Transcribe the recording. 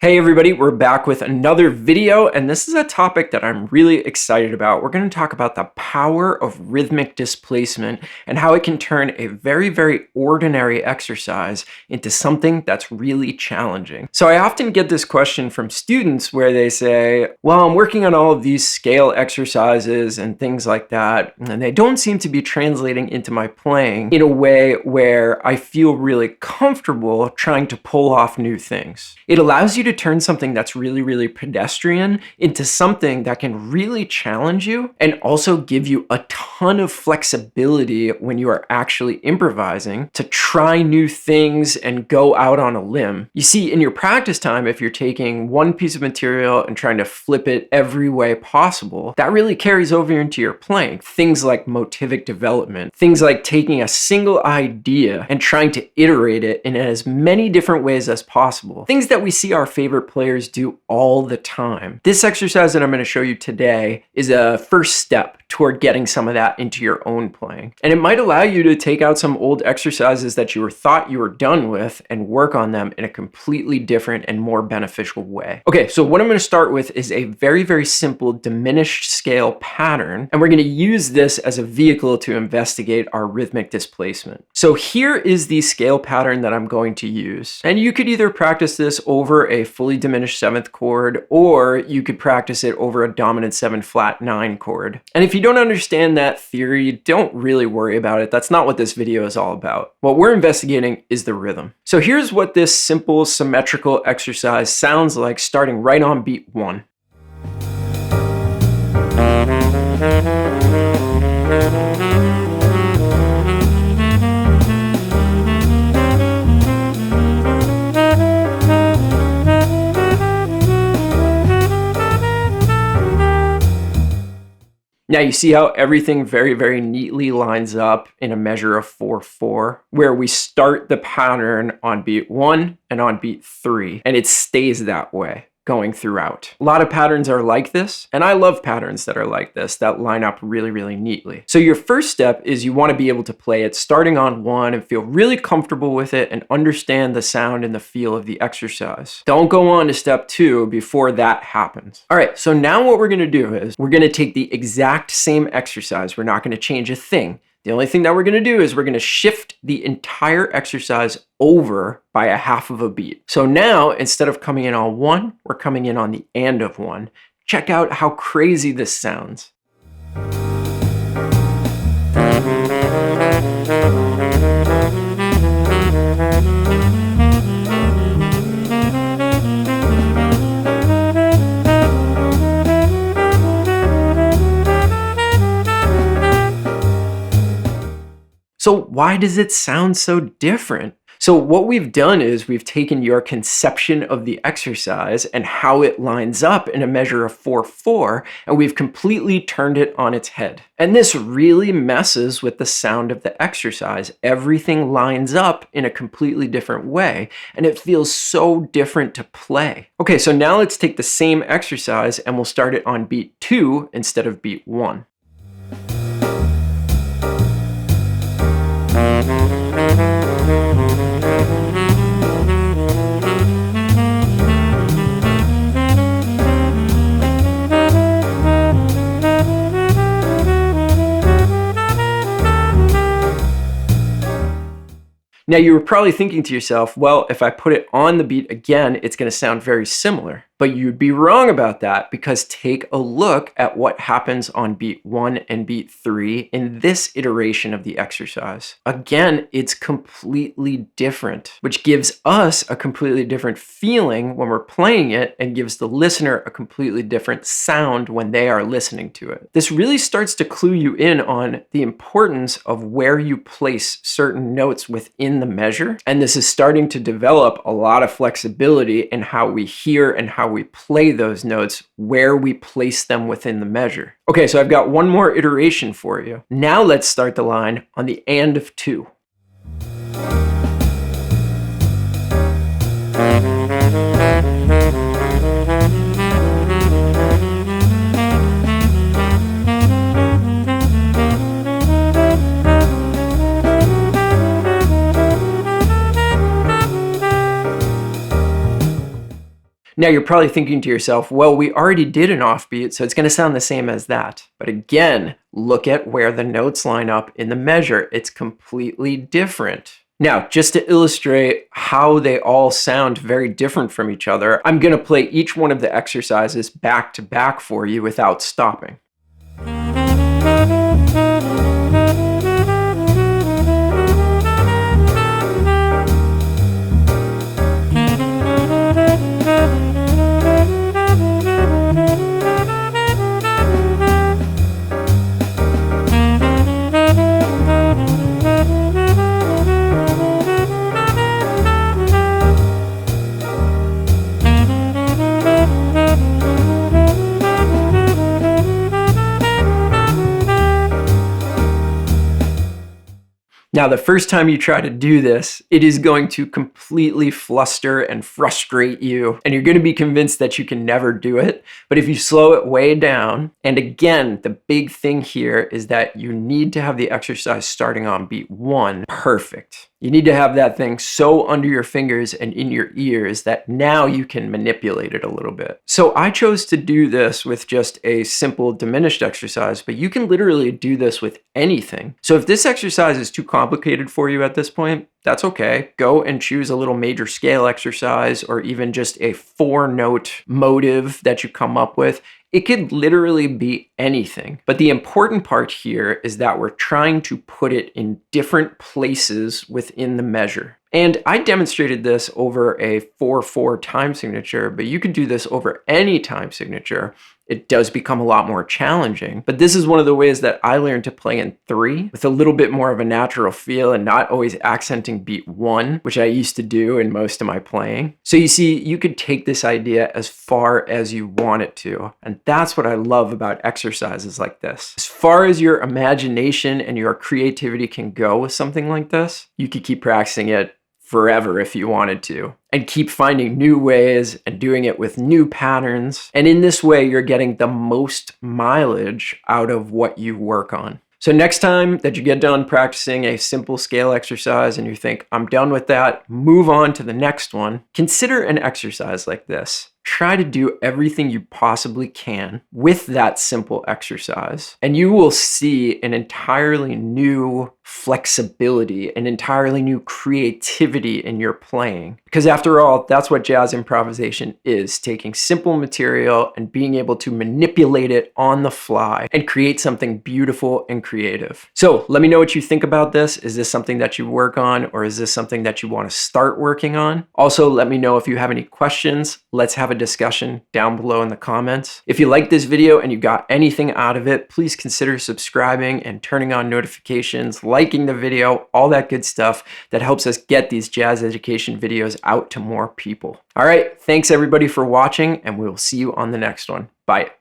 Hey everybody, we're back with another video, and this is a topic that I'm really excited about. We're going to talk about the power of rhythmic displacement and how it can turn a very, very ordinary exercise into something that's really challenging. So I often get this question from students where they say, well, I'm working on all of these scale exercises and things like that, and they don't seem to be translating into my playing in a way where I feel really comfortable trying to pull off new things. It allows you to turn something that's really, really pedestrian into something that can really challenge you and also give you a ton of flexibility when you are actually improvising to try new things and go out on a limb. You see, in your practice time, if you're taking one piece of material and trying to flip it every way possible, that really carries over into your playing. Things like motivic development, things like taking a single idea and trying to iterate it in as many different ways as possible. Things that we see our favorite players do all the time. This exercise that I'm going to show you today is a first step toward getting some of that into your own playing. And it might allow you to take out some old exercises that you thought you were done with and work on them in a completely different and more beneficial way. Okay, so what I'm going to start with is a very, very simple diminished scale pattern, and we're going to use this as a vehicle to investigate our rhythmic displacement. So here is the scale pattern that I'm going to use. And you could either practice this over a fully diminished 7th chord, or you could practice it over a dominant 7 flat 9 chord. And if you don't understand that theory, don't really worry about it. That's not what this video is all about. What we're investigating is the rhythm. So here's what this simple symmetrical exercise sounds like starting right on beat 1. Now you see how everything very, very neatly lines up in a measure of 4/4, where we start the pattern on beat 1 and on beat 3, and it stays that way going throughout. A lot of patterns are like this, and I love patterns that are like this, that line up really, really neatly. So your first step is you want to be able to play it starting on 1 and feel really comfortable with it and understand the sound and the feel of the exercise. Don't go on to step 2 before that happens. All right, so now what we're going to do is we're going to take the exact same exercise. We're not going to change a thing. The only thing that we're going to do is we're going to shift the entire exercise over by a half of a beat. So now, instead of coming in on 1, we're coming in on the and of 1. Check out how crazy this sounds. So why does it sound so different? So what we've done is we've taken your conception of the exercise and how it lines up in a measure of 4/4, and we've completely turned it on its head. And this really messes with the sound of the exercise. Everything lines up in a completely different way, and it feels so different to play. Okay, so now let's take the same exercise and we'll start it on beat 2 instead of beat 1. Now you were probably thinking to yourself, well, if I put it on the beat again, it's going to sound very similar. But you'd be wrong about that, because take a look at what happens on beat 1 and beat 3 in this iteration of the exercise. Again, it's completely different, which gives us a completely different feeling when we're playing it and gives the listener a completely different sound when they are listening to it. This really starts to clue you in on the importance of where you place certain notes within the measure. And this is starting to develop a lot of flexibility in how we hear and how we play those notes, where we place them within the measure. Okay, so I've got one more iteration for you. Now let's start the line on the and of 2. Now you're probably thinking to yourself, well, we already did an offbeat, so it's going to sound the same as that. But again, look at where the notes line up in the measure. It's completely different. Now, just to illustrate how they all sound very different from each other, I'm going to play each one of the exercises back to back for you without stopping. Now, the first time you try to do this, it is going to completely fluster and frustrate you, and you're going to be convinced that you can never do it. But if you slow it way down, and again, the big thing here is that you need to have the exercise starting on beat 1 perfect. You need to have that thing so under your fingers and in your ears that now you can manipulate it a little bit. So I chose to do this with just a simple diminished exercise, but you can literally do this with anything. So if this exercise is too complicated for you at this point, that's okay. Go and choose a little major scale exercise or even just a 4-note motive that you come up with. It could literally be anything. But the important part here is that we're trying to put it in different places within the measure. And I demonstrated this over a 4/4 time signature, but you could do this over any time signature. It does become a lot more challenging, but this is one of the ways that I learned to play in 3 with a little bit more of a natural feel and not always accenting beat 1, which I used to do in most of my playing. So you see, you could take this idea as far as you want it to, and that's what I love about exercises like this. As far as your imagination and your creativity can go with something like this, you could keep practicing it forever if you wanted to, and keep finding new ways and doing it with new patterns. And in this way, you're getting the most mileage out of what you work on. So next time that you get done practicing a simple scale exercise and you think, I'm done with that, move on to the next one, consider an exercise like this. Try to do everything you possibly can with that simple exercise, and you will see an entirely new flexibility, an entirely new creativity in your playing. Because after all, that's what jazz improvisation is, taking simple material and being able to manipulate it on the fly and create something beautiful and creative. So let me know what you think about this. Is this something that you work on, or is this something that you want to start working on? Also, let me know if you have any questions. Let's have a discussion down below in the comments. If you like this video and you got anything out of it, please consider subscribing and turning on notifications, liking the video, all that good stuff that helps us get these jazz education videos out to more people. All right, thanks everybody for watching, and we will see you on the next one. Bye.